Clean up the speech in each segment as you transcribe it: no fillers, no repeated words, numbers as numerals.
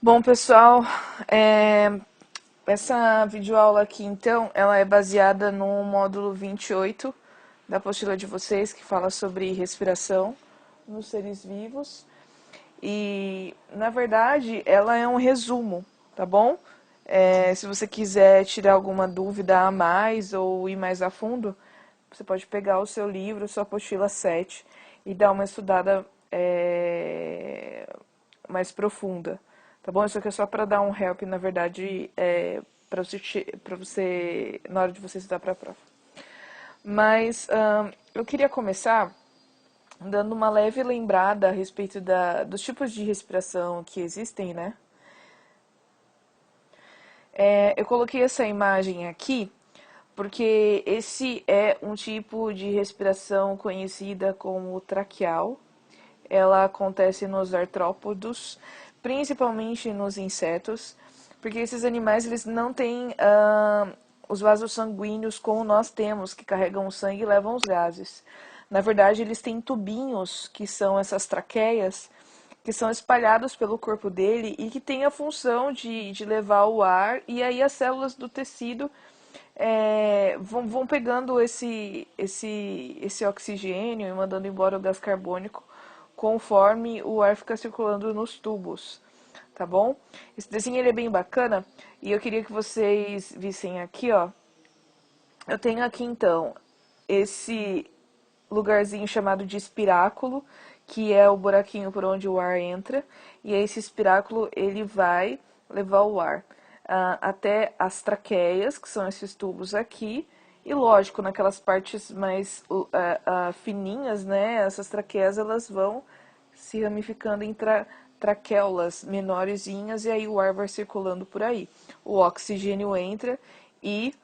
Bom, pessoal, essa videoaula aqui, então, ela é baseada no módulo 28 da apostila de vocês, que fala sobre respiração nos seres vivos. E, na verdade, ela é um resumo, tá bom? Se você quiser tirar alguma dúvida a mais ou ir mais a fundo, você pode pegar o seu livro, sua apostila 7, e dar uma estudada mais profunda, tá bom? Isso aqui é só para dar um help, na verdade, para você, na hora de você estudar para a prova. Mas eu queria começar dando uma leve lembrada a respeito dos tipos de respiração que existem, né? Eu coloquei essa imagem aqui porque esse é um tipo de respiração conhecida como traqueal. Ela acontece nos artrópodos, principalmente nos insetos, porque esses animais eles não têm os vasos sanguíneos como nós temos, que carregam o sangue e levam os gases. Na verdade, eles têm tubinhos, que são essas traqueias, que são espalhados pelo corpo dele e que têm a função de levar o ar, e aí as células do tecido vão pegando esse oxigênio e mandando embora o gás carbônico conforme o ar fica circulando nos tubos, tá bom? Esse desenho ele é bem bacana e eu queria que vocês vissem aqui, ó. Eu tenho aqui então esse lugarzinho chamado de espiráculo, que é o buraquinho por onde o ar entra, e esse espiráculo ele vai levar o ar até as traqueias, que são esses tubos aqui, e lógico, naquelas partes mais fininhas, né, essas traqueias elas vão se ramificando em traquéulas menorzinhas, e aí o ar vai circulando por aí. O oxigênio entra e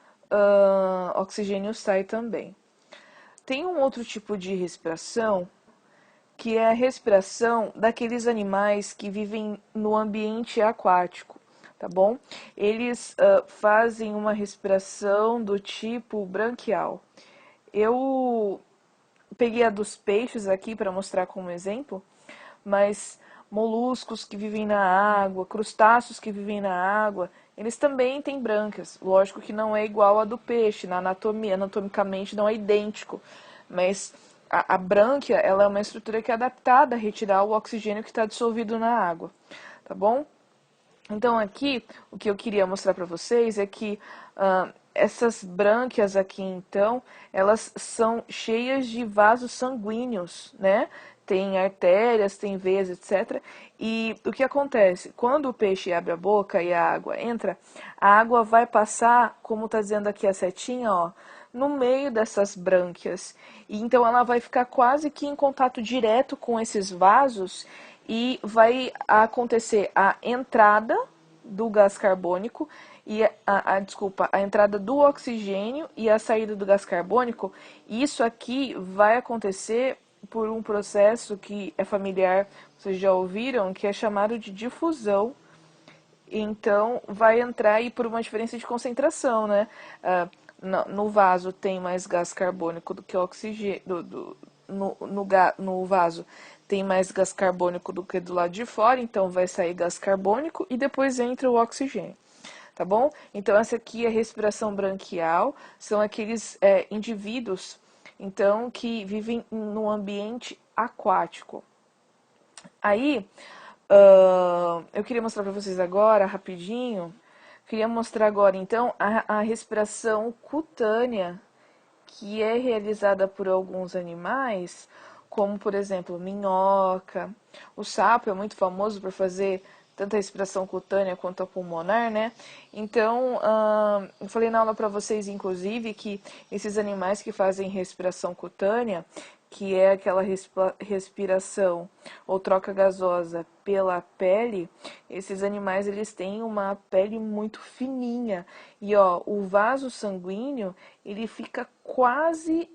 oxigênio sai também. Tem um outro tipo de respiração, que é a respiração daqueles animais que vivem no ambiente aquático, tá bom? Eles fazem uma respiração do tipo branquial. Eu peguei a dos peixes aqui para mostrar como exemplo, mas moluscos que vivem na água, crustáceos que vivem na água, eles também têm brânquias. Lógico que não é igual a do peixe, na anatomia, anatomicamente não é idêntico, mas a brânquia ela é uma estrutura que é adaptada a retirar o oxigênio que está dissolvido na água, tá bom? Então aqui, o que eu queria mostrar para vocês é que essas brânquias aqui, então, elas são cheias de vasos sanguíneos, né? Tem artérias, tem veias, etc. E o que acontece? Quando o peixe abre a boca e a água entra, a água vai passar, como está dizendo aqui a setinha, ó, no meio dessas brânquias. E então ela vai ficar quase que em contato direto com esses vasos e vai acontecer a entrada do gás carbônico e a entrada do oxigênio e a saída do gás carbônico. Isso aqui vai acontecer por um processo que é familiar, vocês já ouviram, que é chamado de difusão. Então, vai entrar aí por uma diferença de concentração, né? No vaso tem mais gás carbônico do que oxigênio. No vaso tem mais gás carbônico do que do lado de fora, então vai sair gás carbônico e depois entra o oxigênio. Tá bom? Então, essa aqui é a respiração branquial, são aqueles indivíduos então que vivem no ambiente aquático. Aí, eu queria mostrar para vocês agora, rapidinho, queria mostrar agora, então, a respiração cutânea, que é realizada por alguns animais, como, por exemplo, minhoca. O sapo é muito famoso por fazer tanto a respiração cutânea quanto a pulmonar, né? Então, eu falei na aula para vocês, inclusive, que esses animais que fazem respiração cutânea, que é aquela respiração ou troca gasosa pela pele, esses animais eles têm uma pele muito fininha e ó, o vaso sanguíneo ele fica quase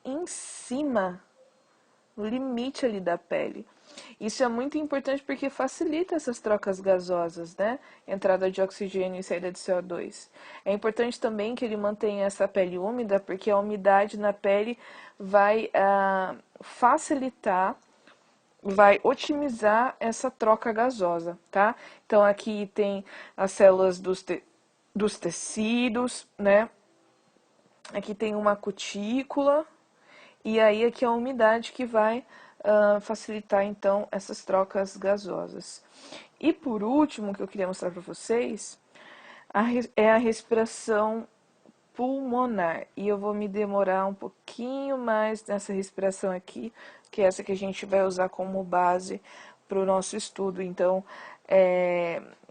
em cima, no limite ali da pele. Isso é muito importante porque facilita essas trocas gasosas, né? Entrada de oxigênio e saída de CO2. É importante também que ele mantenha essa pele úmida, porque a umidade na pele vai facilitar vai otimizar essa troca gasosa, tá? Então aqui tem as células dos tecidos, né? Aqui tem uma cutícula e aí aqui é a umidade que vai facilitar então essas trocas gasosas. E por último, que eu queria mostrar para vocês, é a respiração pulmonar. E eu vou me demorar um pouquinho mais nessa respiração aqui, que é essa que a gente vai usar como base para o nosso estudo. Então,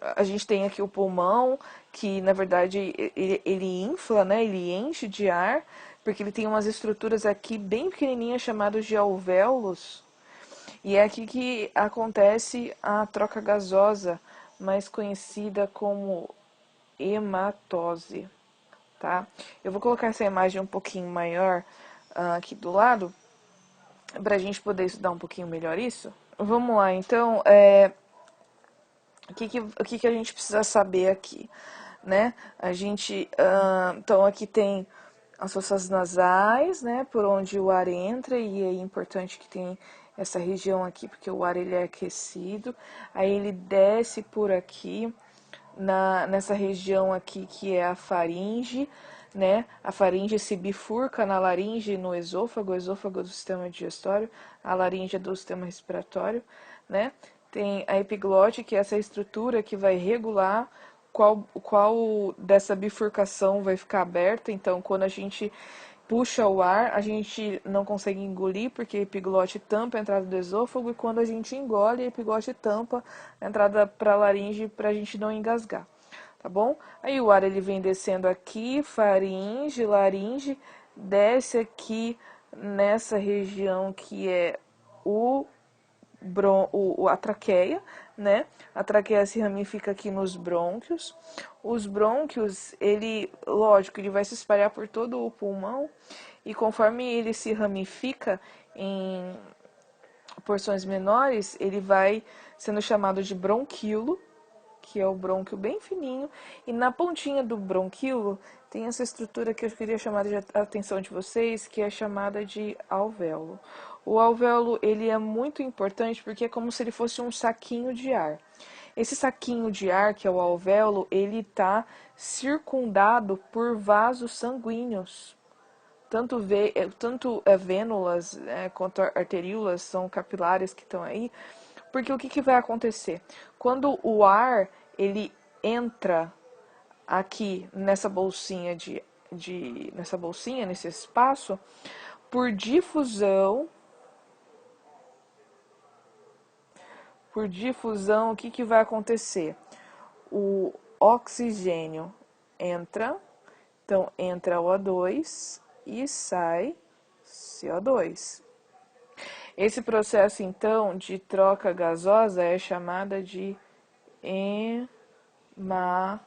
a gente tem aqui o pulmão, que na verdade ele infla, né? Ele enche de ar, porque ele tem umas estruturas aqui bem pequenininhas chamadas de alvéolos. E é aqui que acontece a troca gasosa, mais conhecida como hematose, tá? Eu vou colocar essa imagem um pouquinho maior aqui do lado, para a gente poder estudar um pouquinho melhor isso. Vamos lá, então, o que a gente precisa saber aqui, né? A gente, então aqui tem as fossas nasais, né, por onde o ar entra, e é importante que tem essa região aqui, porque o ar ele é aquecido, aí ele desce por aqui, nessa região aqui que é a faringe, né? A faringe se bifurca na laringe e no esôfago, o esôfago do sistema digestório, a laringe é do sistema respiratório, né? Tem a epiglote, que é essa estrutura que vai regular qual dessa bifurcação vai ficar aberta. Então, quando a gente puxa o ar, a gente não consegue engolir porque a epiglote tampa a entrada do esôfago, e quando a gente engole, a epiglote tampa a entrada para a laringe para a gente não engasgar, tá bom? Aí o ar ele vem descendo aqui, faringe, laringe, desce aqui nessa região que é o a traqueia, né? A traqueia se ramifica aqui nos brônquios. Os brônquios, ele, lógico, ele vai se espalhar por todo o pulmão, e conforme ele se ramifica em porções menores, ele vai sendo chamado de bronquíolo, que é o brônquio bem fininho, e na pontinha do bronquíolo tem essa estrutura que eu queria chamar a atenção de vocês, que é chamada de alvéolo. O alvéolo ele é muito importante porque é como se ele fosse um saquinho de ar. Esse saquinho de ar, que é o alvéolo, ele está circundado por vasos sanguíneos. Tanto vênulas quanto arteríolas são capilares que estão aí, porque o que vai acontecer? Quando o ar ele entra aqui nessa bolsinha nesse espaço, por difusão, o que vai acontecer? O oxigênio entra, então entra O2 e sai CO2. Esse processo, então, de troca gasosa é chamada de hematose,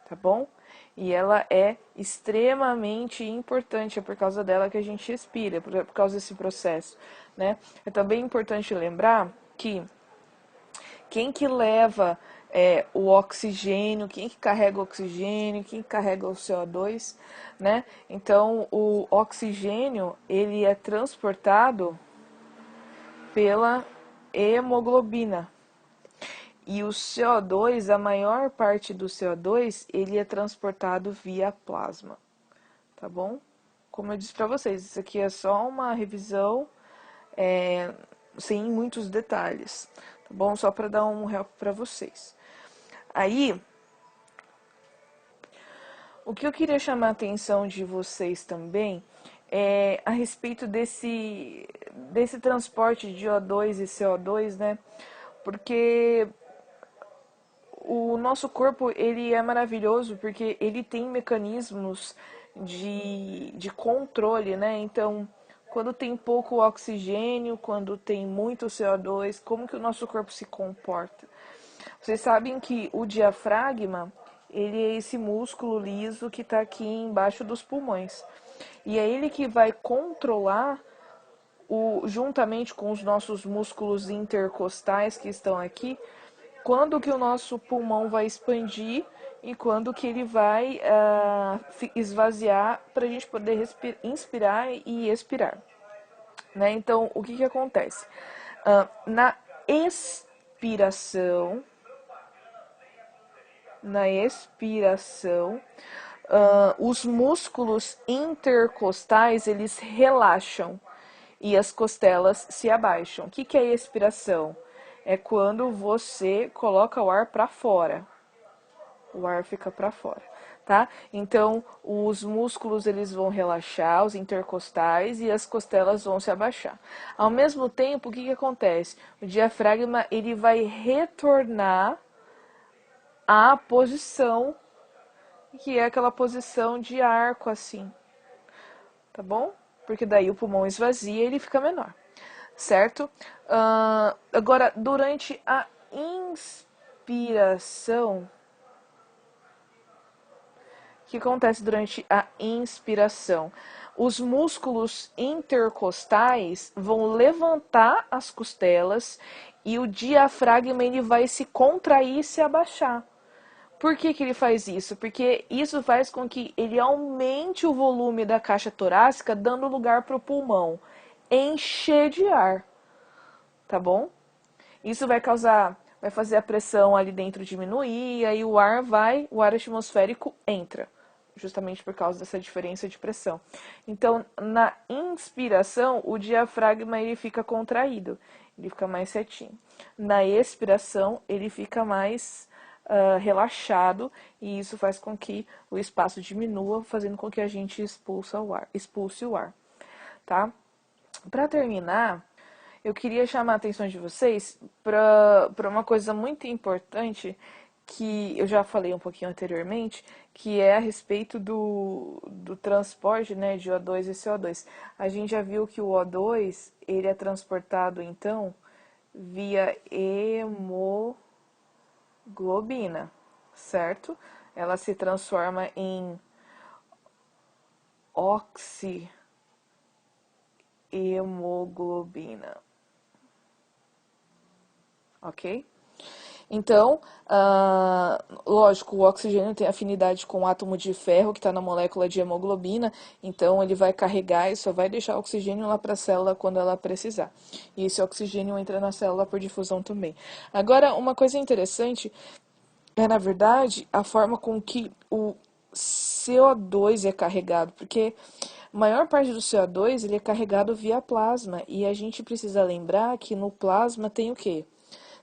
tá bom? E ela é extremamente importante, é por causa dela que a gente respira, por causa desse processo, né? É também importante lembrar que quem que leva o oxigênio, quem que carrega o oxigênio, quem que carrega o CO2, né? Então, o oxigênio, ele é transportado pela hemoglobina. E o CO2, a maior parte do CO2, ele é transportado via plasma, tá bom? Como eu disse para vocês, isso aqui é só uma revisão sem muitos detalhes, tá bom? Só para dar um help para vocês. Aí, o que eu queria chamar a atenção de vocês também é a respeito desse transporte de O2 e CO2, né? Porque o nosso corpo ele é maravilhoso porque ele tem mecanismos de controle, né? Então, quando tem pouco oxigênio, quando tem muito CO2, como que o nosso corpo se comporta? Vocês sabem que o diafragma, ele é esse músculo liso que está aqui embaixo dos pulmões. E é ele que vai controlar, juntamente com os nossos músculos intercostais que estão aqui, quando que o nosso pulmão vai expandir e quando que ele vai esvaziar para a gente poder inspirar e expirar. né? Então, o que que acontece? Na expiração, na expiração, os músculos intercostais, eles relaxam e as costelas se abaixam. O que que é expiração? É quando você coloca o ar para fora. O ar fica para fora, tá? Então, os músculos eles vão relaxar, os intercostais, e as costelas vão se abaixar. Ao mesmo tempo, o que que acontece? O diafragma ele vai retornar à posição que é aquela posição de arco assim, tá bom? Porque daí o pulmão esvazia e ele fica menor, certo? Agora, durante a inspiração, o que acontece durante a inspiração? Os músculos intercostais vão levantar as costelas e o diafragma ele vai se contrair e se abaixar. Por que que ele faz isso? Porque isso faz com que ele aumente o volume da caixa torácica, dando lugar para o pulmão encher de ar, tá bom? Isso vai fazer a pressão ali dentro diminuir, e aí o ar atmosférico entra, justamente por causa dessa diferença de pressão. Então, na inspiração, o diafragma ele fica contraído, ele fica mais retinho. Na expiração, ele fica mais relaxado, e isso faz com que o espaço diminua, fazendo com que a gente expulse o ar, tá? Para terminar, eu queria chamar a atenção de vocês para uma coisa muito importante que eu já falei um pouquinho anteriormente, que é a respeito do transporte, né, de O2 e CO2. A gente já viu que o O2 ele é transportado, então, via hemoglobina, certo? Ela se transforma em oxihemoglobina, ok? Então, lógico, o oxigênio tem afinidade com o átomo de ferro que está na molécula de hemoglobina, então ele vai carregar e só vai deixar oxigênio lá para a célula quando ela precisar. E esse oxigênio entra na célula por difusão também. Agora, uma coisa interessante é, na verdade, a forma com que o CO2 é carregado, porque a maior parte do CO2 ele é carregado via plasma, e a gente precisa lembrar que no plasma tem o quê?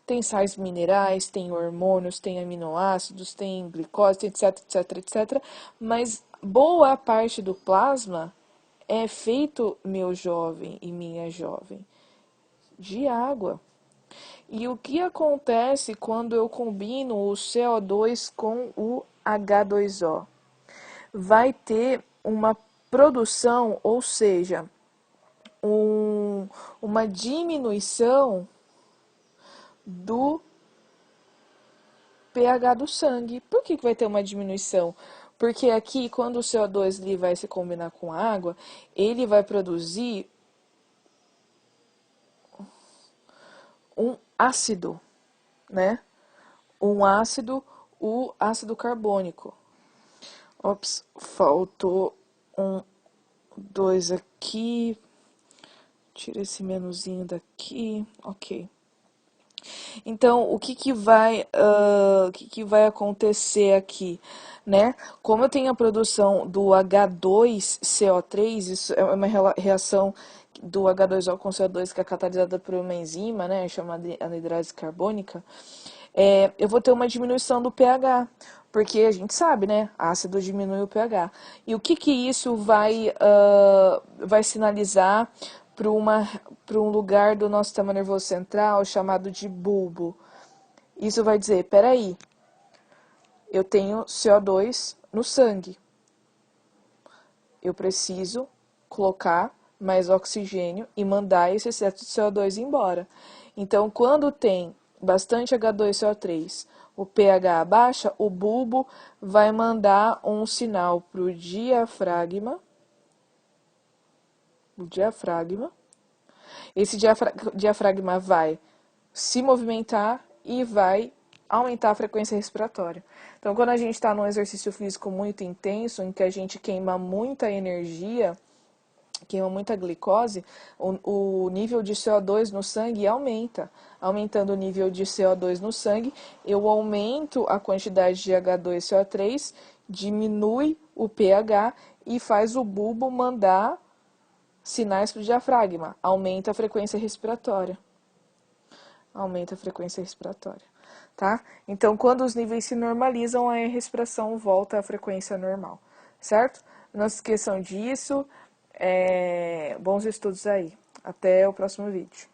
Tem sais minerais, tem hormônios, tem aminoácidos, tem glicose, tem etc, etc, etc. Mas boa parte do plasma é feito, meu jovem e minha jovem, de água. E o que acontece quando eu combino o CO2 com o H2O? Vai ter uma produção, ou seja, uma diminuição do pH do sangue. Por que vai ter uma diminuição? Porque aqui, quando o CO2 ele vai se combinar com a água, ele vai produzir um ácido, né? Um ácido, o ácido carbônico. Ops, faltou um 2 aqui. Tira esse menuzinho daqui. Ok. Então, o que que vai acontecer aqui, né? Como eu tenho a produção do H2CO3, isso é uma reação do H2O com CO2 que é catalisada por uma enzima, né, chamada anidrase carbônica, eu vou ter uma diminuição do pH, porque a gente sabe, né, ácido diminui o pH. E o que que isso vai sinalizar para um lugar do nosso sistema nervoso central chamado de bulbo? Isso vai dizer, peraí, eu tenho CO2 no sangue, eu preciso colocar mais oxigênio e mandar esse excesso de CO2 embora. Então, quando tem bastante H2CO3, o pH abaixa, o bulbo vai mandar um sinal para o diafragma. Esse diafragma vai se movimentar e vai aumentar a frequência respiratória. Então, quando a gente está num exercício físico muito intenso, em que a gente queima muita energia, queima muita glicose, o nível de CO2 no sangue aumenta. Aumentando o nível de CO2 no sangue, eu aumento a quantidade de H2CO3, diminui o pH e faz o bulbo mandar sinais para o diafragma. Aumenta a frequência respiratória. Aumenta a frequência respiratória, tá? Então, quando os níveis se normalizam, a respiração volta à frequência normal, certo? Não se esqueçam disso. Bons estudos aí. Até o próximo vídeo.